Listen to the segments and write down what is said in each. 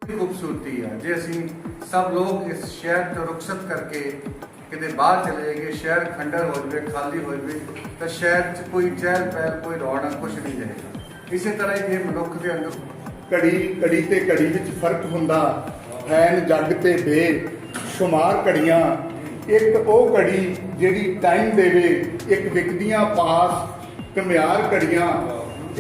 खूबसूरती है जे असी सब लोग इस शहर तो रुखसत करके किते बाहर चले जाएंगे, शहर खंडर हो जाए, खाली हो जाए, तो शहर च कोई चहल पहल, कोई रौनक कुछ नहीं रहेगा। इसी तरह ये मनुख के अंदर घड़ी घड़ी ते घड़ी विच फर्क हुंदा, फैन जग ते बेशुमार घड़ियां, एक ओ घड़ी जिहड़ी टाइम देवे, एक विकदियां पास घमियार घड़ियां,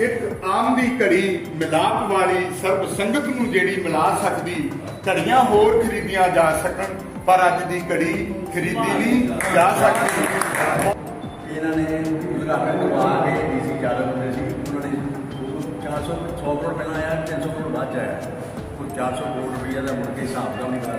एक आम दी घड़ी मिलाप वाली सर्ब संगत नूं जिहड़ी मिला सकदी, घड़ियां होर खरीदियां जा सकन पर अज दी घड़ी खरीदी नहीं जा सकती। इन्होंने उद्घाटन करवा के डीसी चालक होते थे, उन्होंने 100 करोड़ पहला आया, 300 करोड़ बाद आया, और 400 करोड़ रुपया का मुड़ के हिसाब का नहीं पता।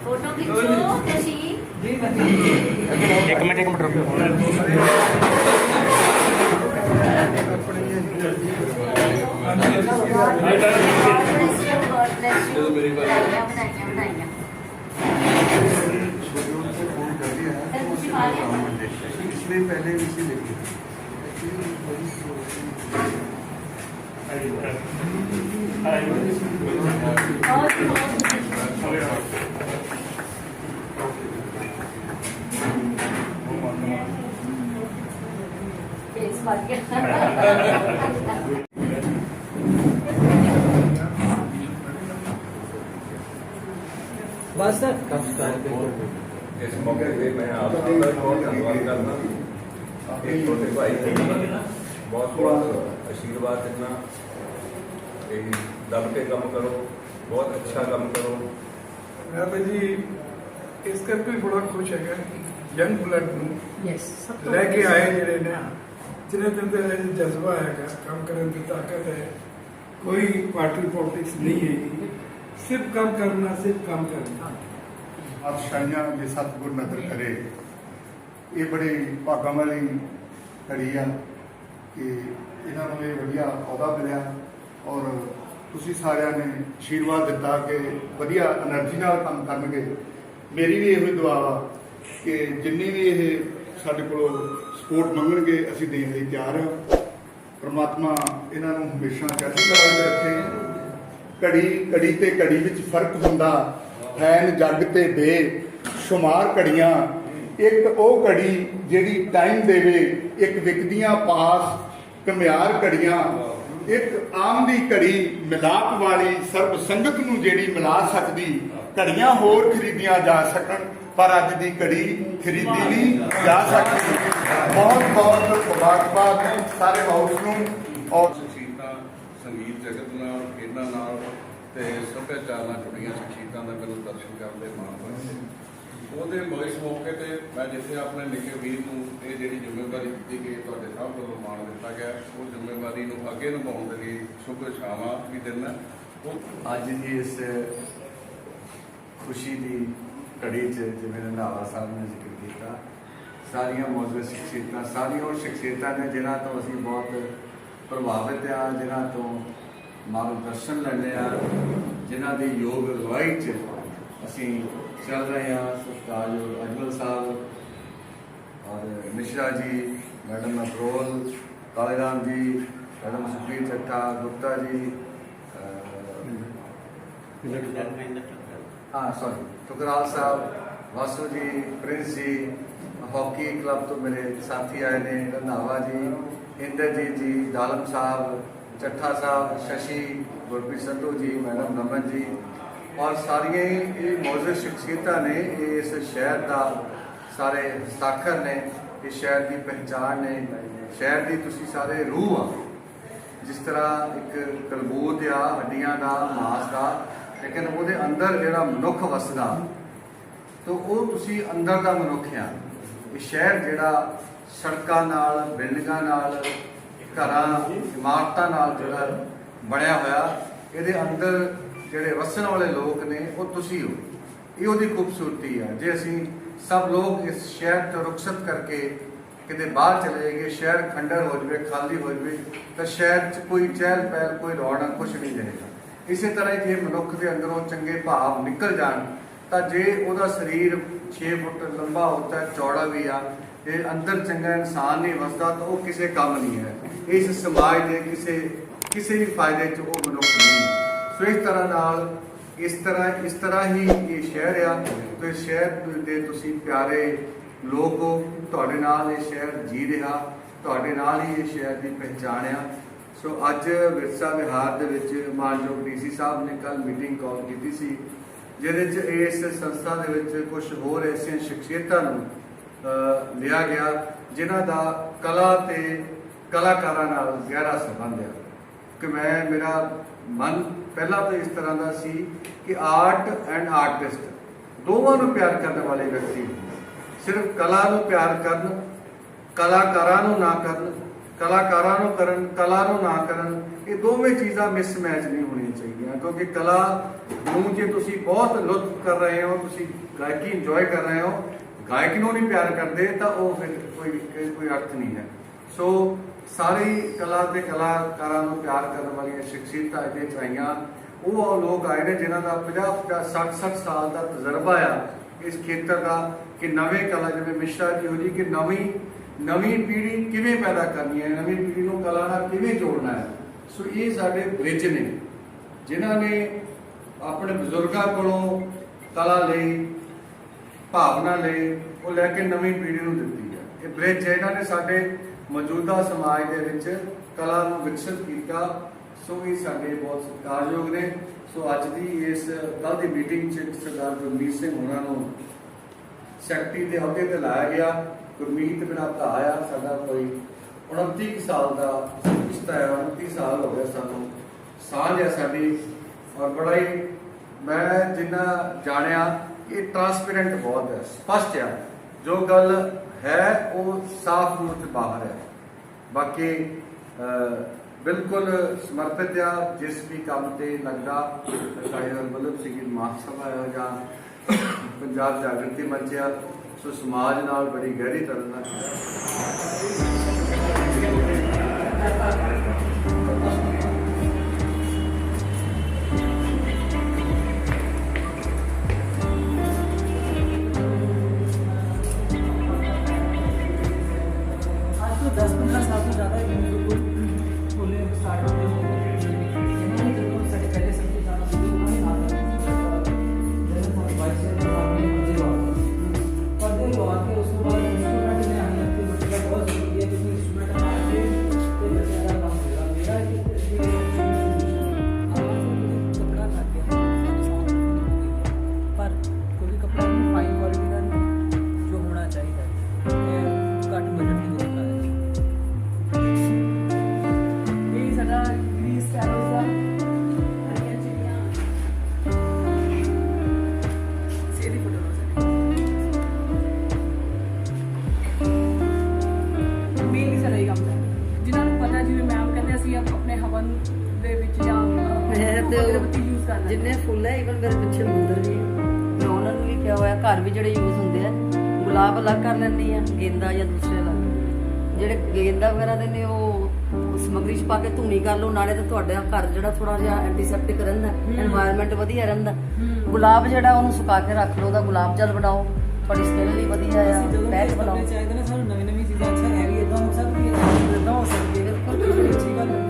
फोटो खींचो कैसी एक मिनट इसलिए पहले इसी देखिए बस सर इस मौके पे मैं आप सबका बहुत धन्यवाद करना। एक छोटे भाई बहुत बहुत आशीर्वाद देना कि दब के काम करो, बहुत अच्छा काम करो। मैं तो जी इस करके भी बड़ा खुश है यंग ब्लड लैके आए जिहड़े ने जिन्हें दिन जज्बा है, काम करने की ताकत है, कोई पार्टी पॉलिटिक्स नहीं है, सिर्फ काम करना, सिर्फ काम करना। बादशाहियां जे सतगुर नदर करे, ये बड़े भागा वाली घड़ी आ कि इन्हों को ये वधिया अहदा मिलिया और तुसी सारिਆਂ ने आशीर्वाद दिता कि वधिया एनर्जी नाल काम करनगे। मेरी भी यही दुआ वा कि जिन्नी भी ये साडे कोलों सपोर्ट मंगणगे असीं देण लई तैयार हां। परमात्मा इन्हां नूं हमेशा चढ़दी कला विच रखे। घड़ी घड़ी ते घड़ी विच फर्क हुंदा, फैन जग ते बेशुमार घड़ियां, एक ओ घड़ी जिहड़ी टाइम देवे, एक विकदियां पास घमियार घड़ियां, एक आम दी घड़ी मिलाप वाली सर्ब संगत नूं जिहड़ी मिला सकदी, घड़ियां होर खरीदियां जा सकन पर अज दी घड़ी खरीदी नहीं जा सकती। बहुत बहुत मुबारकबाद सारे हाउस नूं और शख्सियतां संगीत जगत नाल, खेडां नाल ते सभ्याचार नाल जुड़ियां शख्सियतां दा मैनूं दर्शन करन दे माण होया। ਉਹਦੇ ਇਸ ਮੌਕੇ ਤੇ ਮੈਂ ਜਿੱਥੇ ਆਪਣੇ ਨਿੱਕੇ ਵੀਰ ਨੂੰ ਇਹ ਜਿਹੜੀ ਜ਼ਿੰਮੇਵਾਰੀ ਦਿੱਤੀ ਗਈ, ਤੁਹਾਡੇ ਸਭ ਵੱਲੋਂ ਮਾਣ ਦਿੱਤਾ ਗਿਆ, ਉਹ ਜ਼ਿੰਮੇਵਾਰੀ ਨੂੰ ਅੱਗੇ ਨਿਭਾਉਣ ਦੇ ਲਈ ਸ਼ੁਭ ਇਛਾਵਾਂ ਵੀ ਦਿੰਦਾ। ਅੱਜ ਦੀ ਇਸ ਖੁਸ਼ੀ ਦੀ ਘੜੀ 'ਚ ਜਿਵੇਂ ਰੰਧਾਵਾ ਸਾਹਿਬ ਨੇ ਜ਼ਿਕਰ ਕੀਤਾ, ਸਾਰੀਆਂ ਮੌਜੂਦ ਸ਼ਖਸੀਅਤਾਂ, ਸਾਰੀਆਂ ਉਹ ਸ਼ਖਸੀਅਤਾਂ ਨੇ ਜਿਨ੍ਹਾਂ ਤੋਂ ਅਸੀਂ ਬਹੁਤ ਪ੍ਰਭਾਵਿਤ ਹਾਂ, ਜਿਨ੍ਹਾਂ ਤੋਂ ਮਾਰਗਦਰਸ਼ਨ ਲੈਂਦੇ ਹਾਂ, ਜਿਨ੍ਹਾਂ ਦੀ ਯੋਗ ਅਗਵਾਈ 'ਚ ਅਸੀਂ चल रहे हैं। सरताज अजमल साहब और मिश्रा जी, मैडम अफरोल, कालेराम जी, मैडम सुखबीर चट्टा, गुप्ता जी, हाँ सॉरी टुकराल साहब, वासु जी, प्रिंस जी, हॉकी क्लब तो मेरे साथी आए ने, रंधावा जी, इंद्रजीत जी, दालम साहब, चट्ठा साहब, शशि, गुरप्रीत संधू जी, मैडम रमन जी और सारिया ही मौजूद शख्सियतां ने इस शहर का सारे हस्ताक्षर ने, इस शहर की पहचान ने, शहर की तुसी सारे रूह आ। जिस तरह एक कलबूत आ हड्डियां का, मांस का, लेकिन वो अंदर जो मनुख वसदा तो वो तुसी अंदर का मनुख आ। ਇਹ ਸ਼ਹਿਰ ਜਿਹੜਾ ਸੜਕਾਂ ਨਾਲ, ਬਿਲਡਿੰਗਾਂ ਨਾਲ, ਘਰਾਂ, ਇਮਾਰਤਾਂ ਨਾਲ ਜਿਹੜਾ ਬਣਿਆ ਹੋਇਆ, ਇਹਦੇ ਅੰਦਰ ਜਿਹੜੇ ਵਸਣ ਵਾਲੇ ਲੋਕ ਨੇ ਉਹ ਤੁਸੀਂ ਹੋ। ਇਹ ਉਹਦੀ ਖੂਬਸੂਰਤੀ ਹੈ। ਜੇ ਅਸੀਂ ਸਭ ਲੋਕ ਇਸ ਸ਼ਹਿਰ ਤੋਂ ਰੁਖਸਤ ਕਰਕੇ ਕਿਤੇ ਬਾਹਰ ਚਲੇ ਜਾਈਏ, ਸ਼ਹਿਰ ਖੰਡਰ ਹੋ ਜਾਵੇ, ਖਾਲੀ ਹੋ ਜਾਵੇ, ਤਾਂ ਸ਼ਹਿਰ 'ਚ ਕੋਈ ਚਹਿਲ ਪਹਿਲ, ਕੋਈ ਰੌਣਕ, ਕੁਛ ਨਹੀਂ ਰਹੇਗਾ। ਇਸੇ ਤਰ੍ਹਾਂ ਜੇ ਮਨੁੱਖ ਦੇ ਅੰਦਰੋਂ ਚੰਗੇ ਭਾਵ ਨਿਕਲ ਜਾਣ, ਤਾਂ ਜੇ ਉਹਦਾ ਸਰੀਰ 6 ਫੁੱਟ ਲੰਬਾ ਹੁੰਦਾ, ਚੌੜਾ ਵੀ ਆ, ਜੇ ਅੰਦਰ ਚੰਗਾ ਇਨਸਾਨ ਨਹੀਂ ਵਸਦਾ ਤਾਂ ਉਹ ਕਿਸੇ ਕੰਮ ਨਹੀਂ ਹੈ। ਇਸ ਸਮਾਜ ਦੇ ਕਿਸੇ ਵੀ ਫਾਇਦੇ 'ਚ ਉਹ ਮਨੁੱਖ ਨਹੀਂ। ਸੋ ਇਸ ਤਰ੍ਹਾਂ ਨਾਲ ਇਸ ਤਰ੍ਹਾਂ ਹੀ ਇਹ ਸ਼ਹਿਰ ਆ। ਤੇ ਸ਼ਹਿਰ ਦੇ ਤੁਸੀਂ ਪਿਆਰੇ ਲੋਕ ਹੋ, ਤੁਹਾਡੇ ਨਾਲ ਇਹ ਸ਼ਹਿਰ ਜੀ ਰਿਹਾ, ਤੁਹਾਡੇ ਨਾਲ ਹੀ ਇਹ ਸ਼ਹਿਰ ਦੀ ਪਹਿਚਾਣ ਆ। ਸੋ ਅੱਜ ਵਿਰਸਾ ਵਿਹਾਰ ਦੇ ਵਿੱਚ ਮਾਨਯੋਗ ਡੀਸੀ ਸਾਹਿਬ ਨੇ ਕੱਲ ਮੀਟਿੰਗ ਕਾਲ ਕੀਤੀ ਸੀ, ਜਿਹਦੇ 'ਚ ਇਸ ਸੰਸਥਾ ਦੇ ਵਿੱਚ ਕੁਝ ਹੋਰ ਐਸੀਆਂ ਸ਼ਖਸੀਅਤਾਂ ਨੂੰ ਲਿਆ ਗਿਆ ਜਿਨ੍ਹਾਂ ਦਾ ਕਲਾ ਤੇ ਕਲਾਕਾਰਾਂ ਨਾਲ ਗਹਿਰਾ ਸੰਬੰਧ ਹੈ। ਕਿ ਮੇਰਾ ਮਨ ਪਹਿਲਾਂ ਤਾਂ ਇਸ ਤਰ੍ਹਾਂ ਦਾ ਸੀ ਕਿ ਆਰਟ ਐਂਡ ਆਰਟਿਸਟ ਦੋਵਾਂ ਨੂੰ ਪਿਆਰ ਕਰਨ ਵਾਲੇ ਵਿਅਕਤੀ, ਸਿਰਫ ਕਲਾ ਨੂੰ ਪਿਆਰ ਕਰਨ, ਕਲਾਕਾਰਾਂ ਨੂੰ ਨਾ ਕਰਨ, ਕਲਾਕਾਰਾਂ ਨੂੰ ਕਰਨ, ਕਲਾ ਨੂੰ ਨਾ ਕਰਨ, ਇਹ ਦੋਵੇਂ ਚੀਜ਼ਾਂ ਮਿਸਮੈਚ ਨਹੀਂ ਹੋਣੀਆਂ ਚਾਹੀਦੀਆਂ। ਕਿਉਂਕਿ ਕਲਾ ਨੂੰ ਜੇ ਤੁਸੀਂ ਬਹੁਤ ਲੁਤਫ ਕਰ ਰਹੇ ਹੋ, ਤੁਸੀਂ ਗਾਇਕੀ ਇੰਜੋਏ ਕਰ ਰਹੇ ਹੋ, ਗਾਇਕ ਨੂੰ ਨਹੀਂ ਪਿਆਰ ਕਰਦੇ, ਤਾਂ ਉਹ ਫਿਰ ਕੋਈ ਅਰਥ ਨਹੀਂ ਹੈ। ਸੋ ਸਾਰੀ ਕਲਾ ਤੇ ਕਲਾਕਾਰਾਂ ਨੂੰ ਪਿਆਰ ਕਰਨ ਵਾਲੀਆਂ ਸ਼ਖਸੀਅਤਾਂ ਇਹਦੇ 'ਚ ਆਈਆਂ। ਉਹ ਲੋਕ ਆਏ ਨੇ ਜਿਨ੍ਹਾਂ ਦਾ 50, 60 ਸਾਲ ਦਾ ਤਜਰਬਾ ਆ ਇਸ ਖੇਤਰ ਦਾ, ਕਿ ਨਵੇਂ ਕਲਾ, ਜਿਵੇਂ ਮਿਸ਼ਰਾ ਜੀ ਹੋ ਜੀ, ਕਿ ਨਵੀਂ ਪੀੜ੍ਹੀ ਕਿਵੇਂ ਪੈਦਾ ਕਰਨੀ ਹੈ, ਨਵੀਂ ਪੀੜ੍ਹੀ ਨੂੰ ਕਲਾ ਨਾਲ ਕਿਵੇਂ ਜੋੜਨਾ ਹੈ। ਸੋ ਇਹ ਸਾਡੇ ਬ੍ਰਿਜ ਨੇ ਜਿਨ੍ਹਾਂ ਨੇ ਆਪਣੇ ਬਜ਼ੁਰਗਾਂ ਕੋਲੋਂ ਕਲਾ ਲਈ, ਭਾਵਨਾ ਲਈ, ਉਹ ਲੈ ਕੇ ਨਵੀਂ ਪੀੜ੍ਹੀ ਨੂੰ ਦਿੱਤੀ ਹੈ। ਇਹ ਬ੍ਰਿਜ ਇਹਨਾਂ ਨੇ ਸਾਡੇ ਮੌਜੂਦਾ ਸਮਾਜ ਦੇ ਵਿੱਚ ਕਲਾ ਨੂੰ ਵਿਕਸਿਤ ਕੀਤਾ। ਸੋ ਇਹ ਸਾਡੇ ਬਹੁਤ ਸਤਿਕਾਰਯੋਗ ਨੇ। ਸੋ ਅੱਜ ਦੀ ਇਸ ਕੱਲ੍ਹ ਦੀ ਮੀਟਿੰਗ 'ਚ ਸਰਦਾਰ ਗੁਰਮੀਤ ਸਿੰਘ ਹੋਰਾਂ ਨੂੰ ਸੈਕਟਰੀ ਦੇ ਅਹੁਦੇ ਤੇ ਲਾਇਆ ਗਿਆ। ਗੁਰਮੀਤ ਮੇਰਾ ਭਰਾ ਆ, ਸਾਡਾ ਕੋਈ 29 ਸਾਲ ਦਾ ਰਿਸ਼ਤਾ ਹੈ, 29 ਸਾਲ ਹੋ ਗਏ ਸਾਨੂੰ ਸਾਂਝ ਹੈ ਸਾਡੀ। ਔਰ ਬੜਾ ਹੀ ਮੈਂ ਜਿੰਨਾ ਜਾਣਿਆ ਇਹ ਟਰਾਂਸਪੇਰੈਂਟ ਬਹੁਤ ਹੈ, ਸਪਸ਼ਟ ਹੈ, ਜੋ ਗੱਲ ਹੈ ਉਹ ਸਾਫ਼ ਮੂੰਹ ਤੇ ਬਾਹਰ ਹੈ। ਬਾਕੀ ਬਿਲਕੁਲ ਸਮਰਪਿਤ ਆ ਜਿਸ ਵੀ ਕੰਮ ਤੇ ਲੱਗਦਾ। ਸਾਡੇ ਮਤਲਬ ਸੀ ਕਿ ਮਹਾਸਭਾ ਹੈ ਜਾਂ ਪੰਜਾਬ ਜਾਗਰਤੀ ਮੰਚ ਆ, ਸੋ ਸਮਾਜ ਨਾਲ ਬੜੀ ਗਹਿਰੀ ਤਰ੍ਹਾਂ ਨਾਲ जिन्ने फुल है इवन मेरे पिछले मंदिर भी मैं उन्होंने भी किया हुआ घर भी जो यूज होंगे गुलाब अलग कर लैंदी है, गेंदा या दूसरे अलग। ਜਿਹੜੇ गेंदा वगैरह ਦੇ ਨੇ ਉਹ ਸਮਗਰੀ ਚ ਪਾ ਕੇ ਧੂਣੀ ਕਰ ਲਓ, ਨਾਲੇ ਤਾਂ ਤੁਹਾਡਾ ਘਰ ਜਿਹੜਾ ਥੋੜਾ ਜਿਹਾ ਐਂਟੀਸੈਪਟਿਕ ਰਹਿੰਦਾ, এনवायरमेंट ਵਧੀਆ ਰਹਿੰਦਾ। ਗੁਲਾਬ ਜਿਹੜਾ ਉਹਨੂੰ ਸੁਕਾ ਕੇ ਰੱਖ ਲਓ, ਉਹਦਾ ਗੁਲਾਬ ਜਲ ਬਣਾਓ, ਤੁਹਾਡੀ ਸਕਿਨ ਲਈ ਵਧੀਆ ਆ। ਪੈਕ ਬਣਾਓ, ਚਾਹੀਦਾ ਨਾ ਸਾਨੂੰ ਨਵੀਂ ਨਵੀਂ ਚੀਜ਼ਾਂ। ਅੱਛਾ ਹੈ ਵੀ ਇਦਾਂ ਹੋ ਸਕਦੀ ਹੈ, ਇਦਾਂ ਹੋ ਸਕਦੀ ਹੈ, ਬਿਲਕੁਲ ਅੱਛੀ ਗੱਲ ਹੈ।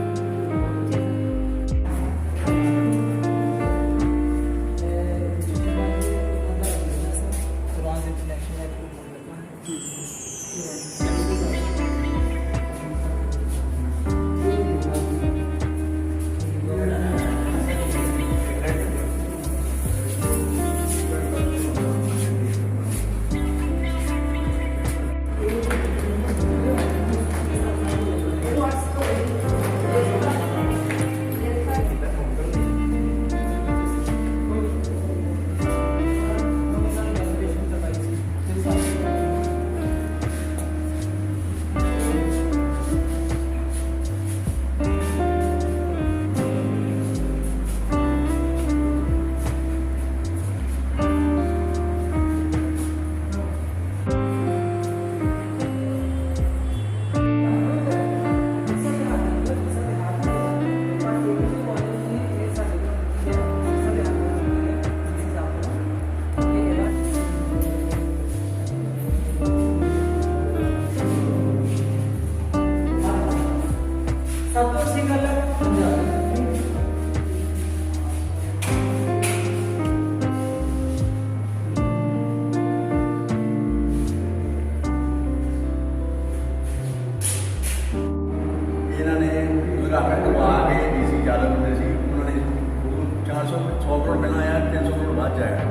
ਕਰੋੜ ਪਹਿਲਾਂ ਆਇਆ, 300 ਕਰੋੜ ਬਾਅਦ 'ਚ ਆਇਆ।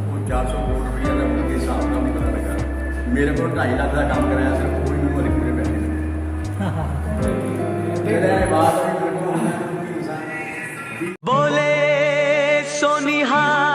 ਉਹ 400 ਕਰੋੜ ਰੁਪਈਆ ਦਾ ਮੁੜ ਕੇ ਹਿਸਾਬ ਦਾ ਨਹੀਂ ਪਤਾ ਲੱਗਾ। ਮੇਰੇ ਕੋਲ 2.5 ਲੱਖ ਦਾ ਕੰਮ ਕਰਾਇਆ, ਸਿਰਫ ਕੋਈ ਮੈਨੂੰ ਵਾਰੀ ਪੂਰੇ ਪੈਸੇ ਜਿਹੜਾ ਇਹ ਬਾਤ ਹੈ, ਮੇਰੇ ਕੋਲ बोले सोनिहार